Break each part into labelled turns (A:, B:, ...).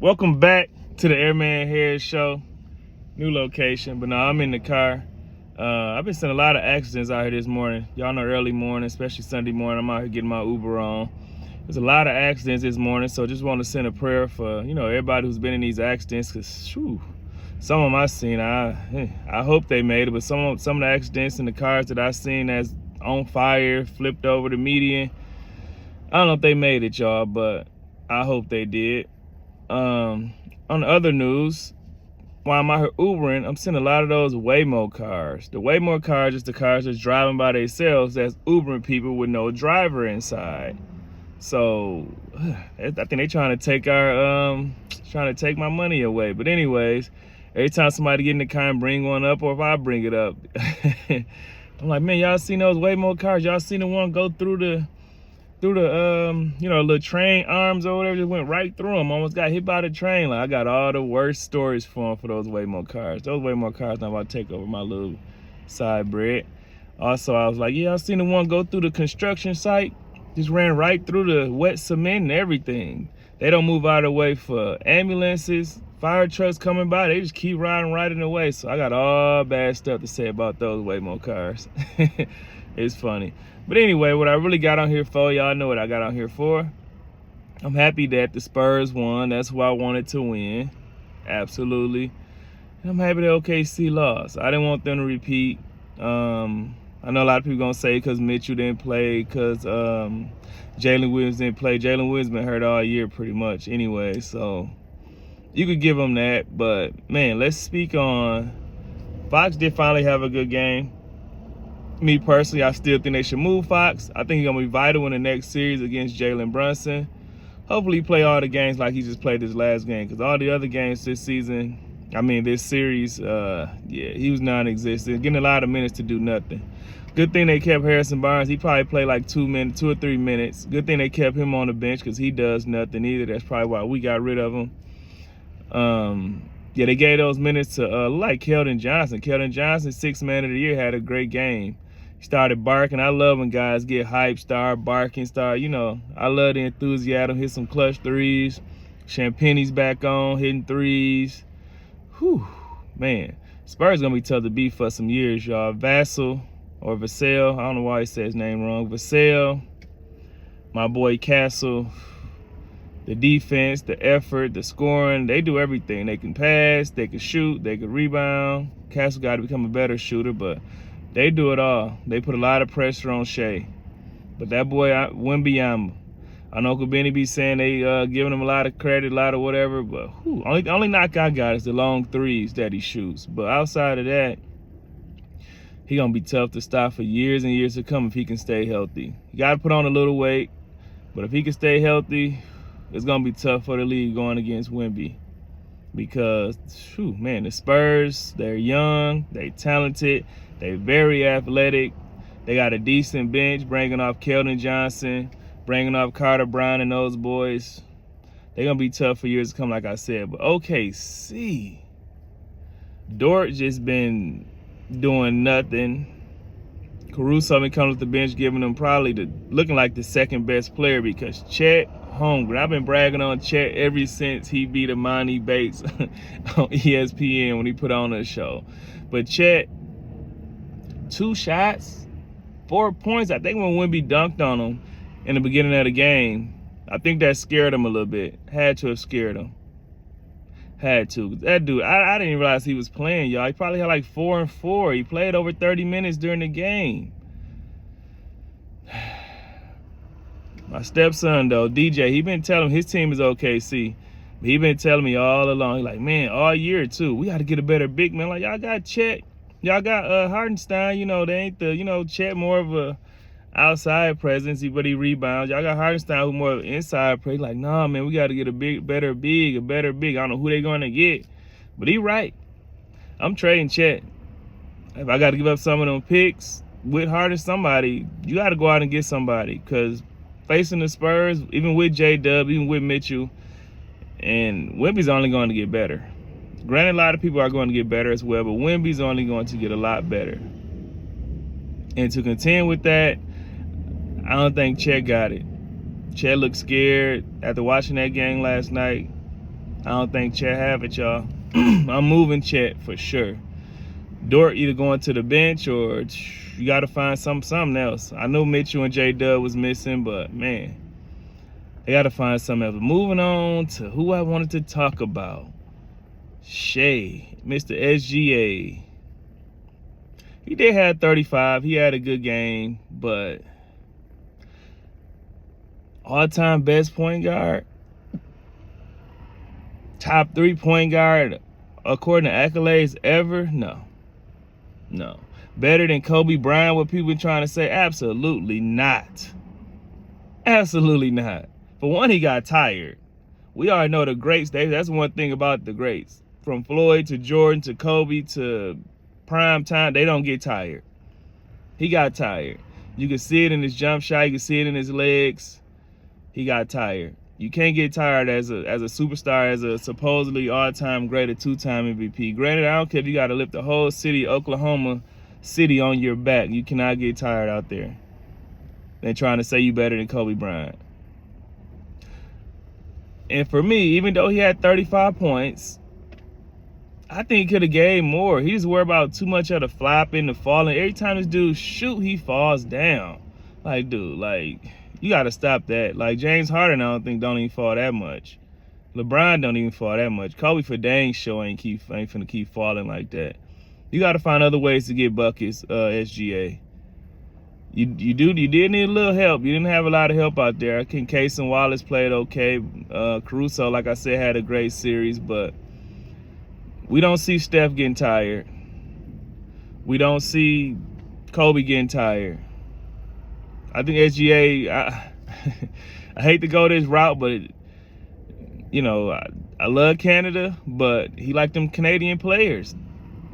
A: Welcome back to the Airman Harris Show. New location, but no, I'm in the car. I've been seeing a lot of accidents out here this morning. Y'all know early morning, especially Sunday morning, I'm out here getting my Uber on. There's a lot of accidents this morning, so just want to send a prayer for, everybody who's been in these accidents, because, some of them I've seen, I hope they made it, but some of the accidents in the cars that I've seen that's on fire, flipped over the median, I don't know if they made it, y'all, but I hope they did. On the other news, while I'm out here Ubering, I'm seeing a lot of those Waymo cars. The Waymo cars is the cars that's driving by themselves, that's Ubering people with no driver inside. So I think they trying to take my money away. But anyways, every time somebody get in the car and bring one up, or if I bring it up, I'm like, man, y'all seen those Waymo cars? Y'all seen the one go through the little train arms or whatever, just went right through them, almost got hit by the train. Like, I got all the worst stories for those Waymo cars. Those Waymo cars not about to take over my little side bread. Also, I was like, yeah, I seen the one go through the construction site, just ran right through the wet cement and everything. They don't move out of the way for ambulances, fire trucks coming by. They just keep riding right in the way. So I got all bad stuff to say about those Waymo cars. It's funny. But anyway, what I really got on here for, y'all know what I got on here for. I'm happy that the Spurs won. That's who I wanted to win. Absolutely. And I'm happy that OKC lost. I didn't want them to repeat. I know a lot of people going to say because Mitchell didn't play, because Jalen Williams didn't play. Jalen Williams been hurt all year pretty much anyway. So you could give them that. But, man, let's speak on Fox did finally have a good game. Me personally, I still think they should move Fox. I think he's going to be vital in the next series against Jalen Brunson. Hopefully he play all the games like he just played this last game, because all the other games this season, this series, he was non-existent, getting a lot of minutes to do nothing. Good thing they kept Harrison Barnes. He probably played like 2 or 3 minutes. Good thing they kept him on the bench, because he does nothing either. That's probably why we got rid of him. They gave those minutes to like Keldon Johnson. Keldon Johnson, 6th man of the year, had a great game. He started barking. I love when guys get hyped, start barking, I love the enthusiasm, hit some clutch threes. Champagne's back on, hitting threes. Whew, man. Spurs going to be tough to beat for some years, y'all. Vassell, or Vassell, I don't know why he said his name wrong. Vassell, my boy Castle. The defense, the effort, the scoring, they do everything. They can pass, they can shoot, they can rebound. Castle got to become a better shooter, but they do it all. They put a lot of pressure on Shai. But that boy, Wembanyama, I know Benny be saying they giving him a lot of credit, a lot of whatever, but only knock I got is the long threes that he shoots. But outside of that, he going to be tough to stop for years and years to come if he can stay healthy. You got to put on a little weight, but if he can stay healthy, it's going to be tough for the league going against Wemby. Because, the Spurs, they're young, they talented, they very athletic. They got a decent bench, bringing off Keldon Johnson, bringing off Carter Brown and those boys. They're going to be tough for years to come, like I said. But OKC, Dort just been doing nothing. Caruso been coming off the bench, giving them looking like the second best player, because Chet hungry. I've been bragging on Chet ever since he beat Imani Bates on ESPN when he put on a show. But Chet, 2 shots, 4 points. I think when Wemby dunked on him in the beginning of the game, I think that scared him a little bit. Had to have scared him. Had to. That dude, I didn't even realize he was playing, y'all. He probably had like 4 and 4. He played over 30 minutes during the game. My stepson, though, DJ, he been telling his team is OKC. But he been telling me all along. He like, man, all year, too, we got to get a better big man. Like, y'all got Chet. Y'all got Hardenstein. They ain't the, Chet more of a outside presence, but he rebounds. Y'all got Hardenstein who more of an inside presence. Like, nah, man, we got to get a better big. I don't know who they going to get. But he right. I'm trading Chet. If I got to give up some of them picks with Harden, somebody, you got to go out and get somebody, because facing the Spurs, even with J-Dub, even with Mitchell, and Wemby's only going to get better. Granted, a lot of people are going to get better as well, but Wemby's only going to get a lot better. And to contend with that, I don't think Chet got it. Chet looked scared after watching that game last night. I don't think Chet have it, y'all. I'm moving Chet for sure. Dort either going to the bench or you got to find something else. I know Mitchell and J-Dub was missing, but man, they got to find something else. Moving on to who I wanted to talk about. Shai, Mr. SGA. He did have 35. He had a good game, but all-time best point guard, top 3 point guard according to accolades ever? No. Better than Kobe Bryant, what people been trying to say? Absolutely not. Absolutely not. For one, he got tired. We already know the greats. That's one thing about the greats. From Floyd to Jordan to Kobe to prime time, they don't get tired. He got tired. You can see it in his jump shot. You can see it in his legs. He got tired. You can't get tired as a superstar, as a supposedly all-time great, a 2-time MVP. Granted, I don't care if you got to lift the whole city, Oklahoma City, on your back. You cannot get tired out there. They're trying to say you better than Kobe Bryant. And for me, even though he had 35 points, I think he could have gave more. He just worried about too much of the flopping, the falling. Every time this dude shoot, he falls down. Like, dude, like, you got to stop that. Like, James Harden, I don't even fall that much. LeBron don't even fall that much. Kobe for dang sure ain't finna keep falling like that. You got to find other ways to get buckets, SGA. You did need a little help. You didn't have a lot of help out there. I think Case and Wallace played okay. Caruso, like I said, had a great series, but we don't see Steph getting tired. We don't see Kobe getting tired. I think SGA, I hate to go this route, but, you know, I love Canada, but he like them Canadian players.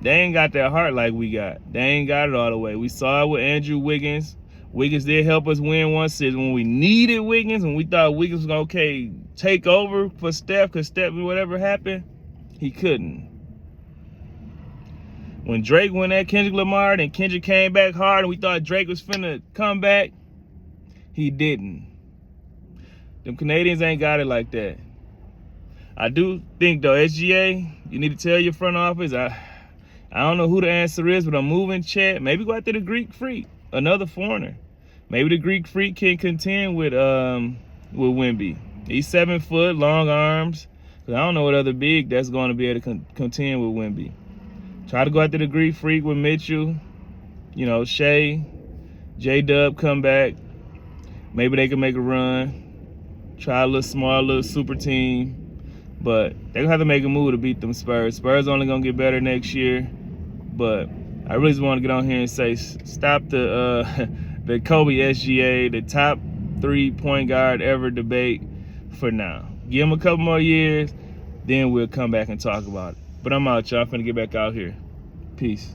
A: They ain't got that heart like we got. They ain't got it all the way. We saw it with Andrew Wiggins. Wiggins did help us win one season when we needed Wiggins, when we thought Wiggins was going to take over for Steph, because Steph, whatever happened, he couldn't. When Drake went at Kendrick Lamar and Kendrick came back hard and we thought Drake was finna come back, he didn't. Them Canadians ain't got it like that. I do think, though, SGA, you need to tell your front office, I don't know who the answer is, but I'm moving Chet. Maybe go after the Greek Freak, another foreigner. Maybe the Greek Freak can contend with Wemby. He's 7 foot, long arms. I don't know what other big that's going to be able to contend with Wemby. Try to go after the Greek Freak with Mitchell. You know, Shai, J-Dub come back. Maybe they can make a run. Try a little small, little super team. But they're going to have to make a move to beat them Spurs. Spurs only going to get better next year. But I really just want to get on here and say, stop the the Kobe SGA, the top 3 point guard ever debate for now. Give him a couple more years, then we'll come back and talk about it. But I'm out, y'all. I'm finna get back out here. Peace.